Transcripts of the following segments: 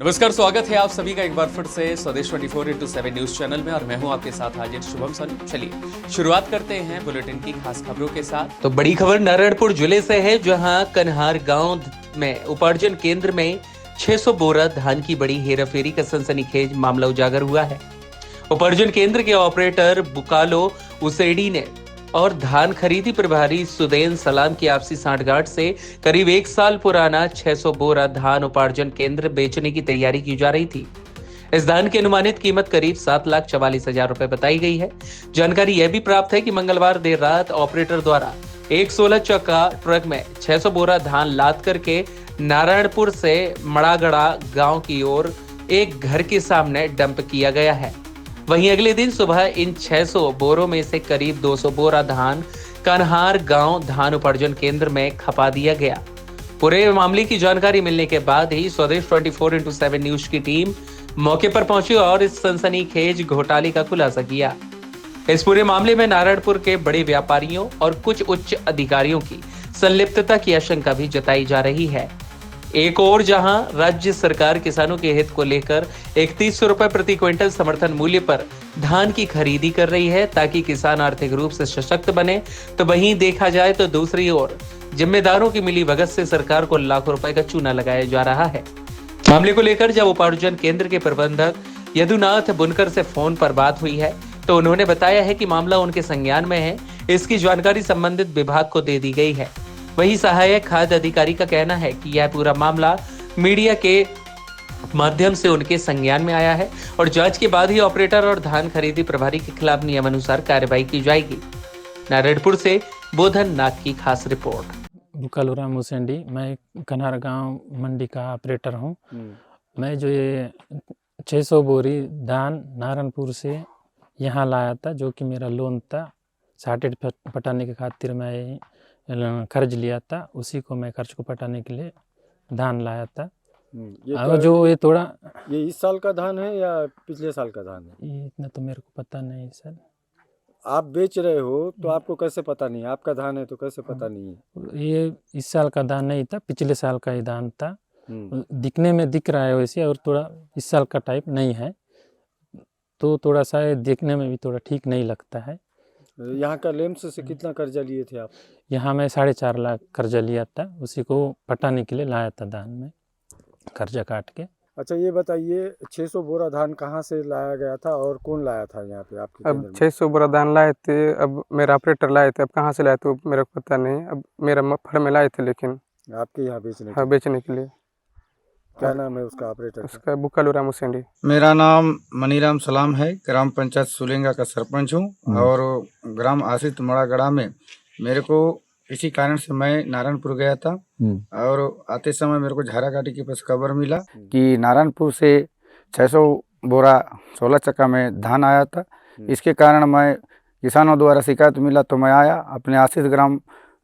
नमस्कार, स्वागत है आप सभी का एक बार फिर से स्वदेश 24x7 न्यूज चैनल में और मैं हूं आपके साथ हाजिर शुभम सनी। चलिए शुरुआत करते हैं बुलेटिन की खास खबरों के साथ। तो बड़ी खबर नारायणपुर जिले से है, जहां कन्हार गांव में उपार्जन केंद्र में 600 बोरा धान की बड़ी हेराफेरी का सनसनीखेज मामला उजागर हुआ है। उपार्जन केंद्र के ऑपरेटर बुकालो उसेडी ने और धान खरीदी प्रभारी सुदेन सलाम की आपसी सांठगांठ से करीब 1 साल पुराना 600 बोरा धान उपार्जन केंद्र बेचने की तैयारी की जा रही थी। इस धान की अनुमानित कीमत करीब 7,44,000 रुपए बताई गई है। जानकारी यह भी प्राप्त है कि मंगलवार देर रात ऑपरेटर द्वारा एक 16 चक्का ट्रक में 600 बोरा धान लाद करके नारायणपुर से मड़ागड़ा गांव की ओर एक घर के सामने डंप किया गया है। वहीं अगले दिन सुबह इन 600 बोरों में से करीब 200 बोरा धान कन्हार गांव धान उपार्जन केंद्र में खपा दिया गया। पूरे मामले की जानकारी मिलने के बाद ही स्वदेश 24x7 न्यूज की टीम मौके पर पहुंची और इस सनसनीखेज घोटाले का खुलासा किया। इस पूरे मामले में नारायणपुर के बड़े व्यापारियों और कुछ उच्च अधिकारियों की संलिप्तता की आशंका भी जताई जा रही है। एक और जहां राज्य सरकार किसानों के हित को लेकर 3100 रुपए प्रति क्विंटल समर्थन मूल्य पर धान की खरीदी कर रही है ताकि किसान आर्थिक रूप से सशक्त बने, तो वहीं देखा जाए तो दूसरी ओर जिम्मेदारों की मिलीभगत से सरकार को लाखों रुपए का चूना लगाया जा रहा है। मामले को लेकर जब उपार्जन केंद्र के प्रबंधक यदुनाथ बुनकर से फोन पर बात हुई है तो उन्होंने बताया है कि मामला उनके संज्ञान में है। इसकी जानकारी संबंधित विभाग को दे दी गई है। वहीं सहायक खाद्य अधिकारी का कहना है कि यह पूरा मामला मीडिया के माध्यम से उनके संज्ञान में आया है और जांच के बाद ही ऑपरेटर और धान खरीदी प्रभारी के खिलाफ नियमानुसार कार्रवाई की जाएगी। नारायणपुर से बोधन नाग की खास रिपोर्ट। बुकालूराम मुसेंडी, मैं कन्हार गांव मंडी का ऑपरेटर हूं। मैं जो ये 600 बोरी धान नारायणपुर से यहाँ लाया था, जो कि मेरा लोन था, शार्टेज पटाने के खातिर मैं कर्ज लिया था, उसी को मैं कर्ज को पटाने के लिए धान लाया था। ये जो ये थोड़ा ये इस साल का धान है या पिछले साल का धान है? ये इतना तो मेरे को पता नहीं सर। आप बेच रहे हो तो आपको कैसे पता नहीं? आपका धान है तो कैसे पता नहीं है? ये इस साल का धान नहीं था, पिछले साल का ही धान था। दिखने में दिख रहा है वैसे, और थोड़ा इस साल का टाइप नहीं है, तो थोड़ा सा देखने में भी थोड़ा ठीक नहीं लगता है। यहाँ का लेम्स से कितना कर्जा लिए थे आप? यहाँ मैं 4.5 लाख कर्जा लिया था, उसी को पटाने के लिए लाया था धान में, कर्जा काट के। अच्छा, ये बताइए 600 बोरा धान कहाँ से लाया गया था और कौन लाया था यहाँ पे आपके अब 600 बोरा धान लाए थे, अब मेरा ऑपरेटर लाए थे। अब कहाँ से लाए थे वो मेरे को पता नहीं। अब मेरा फड़ में लाए थे, लेकिन आपके यहाँ बेचने? हाँ, बेचने के लिए। क्या नाम है उसका ऑपरेटर? उसका बुकालूराम मुसेंडी। मेरा नाम मनीराम सलाम है, ग्राम पंचायत सुलेंगा का सरपंच हूँ और ग्राम आशित मड़ागड़ा में मेरे को इसी कारण से मैं नारायणपुर गया था और आते समय मेरे को झाराघाटी के पास खबर मिला कि नारायणपुर से 600 बोरा 16 चक्का में धान आया था। इसके कारण मैं किसानों द्वारा शिकायत मिला तो मैं आया अपने आशित ग्राम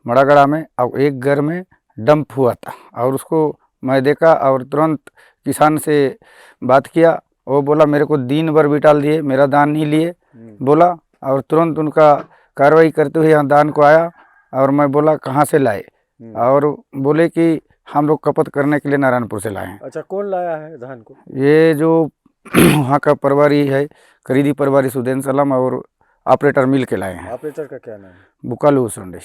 मड़ागड़ा में, और एक घर में डंप हुआ था और उसको मैं देखा और तुरंत किसान से बात किया। वो बोला मेरे को दिन भर बिटाल दिए, मेरा धान नहीं लिए बोला, और तुरंत उनका कार्रवाई करते हुए यहाँ धान को आया और मैं बोला कहाँ से लाए, और बोले कि हम लोग खपत करने के लिए नारायणपुर से लाए हैं। अच्छा, कौन लाया है धान को? ये जो वहाँ का प्रभारी है, खरीदी प्रभारी सुदेन सलाम और ऑपरेटर मिल के लाए हैं। ऑपरेटर का क्या नाम है? बुकालू मुसेंडी।